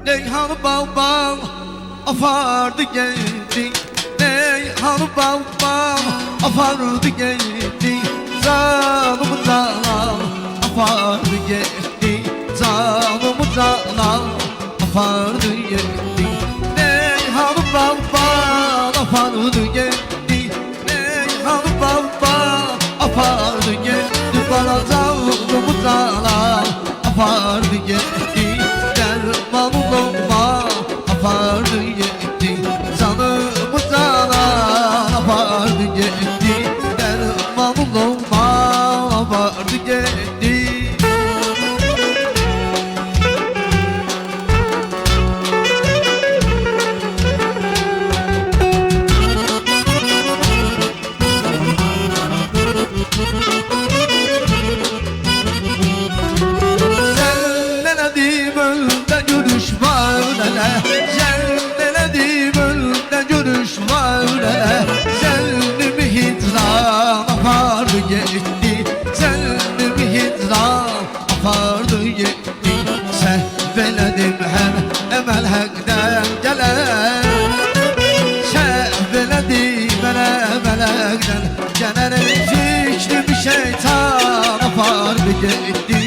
Reyhan bal bal apardı geldi. Reyhan bal bal apardı geldi. Zalım zalam apardı geldi. Zalım zalam apardı geldi. Reyhan bal bal apardı geldi. Reyhan bal bal apardı geldi. Bana zalım zalam apardı geldi. Dermanım olma apardı geldi. Canımı canan apardı geldi. Dermanım olma apardı geldi. Gitti, seni hicran apardı gitti. Sehveledim her emel hakdan gelen. Sehveledim her emel hakdan gelen. Fikri bir şeytan apardı gitti.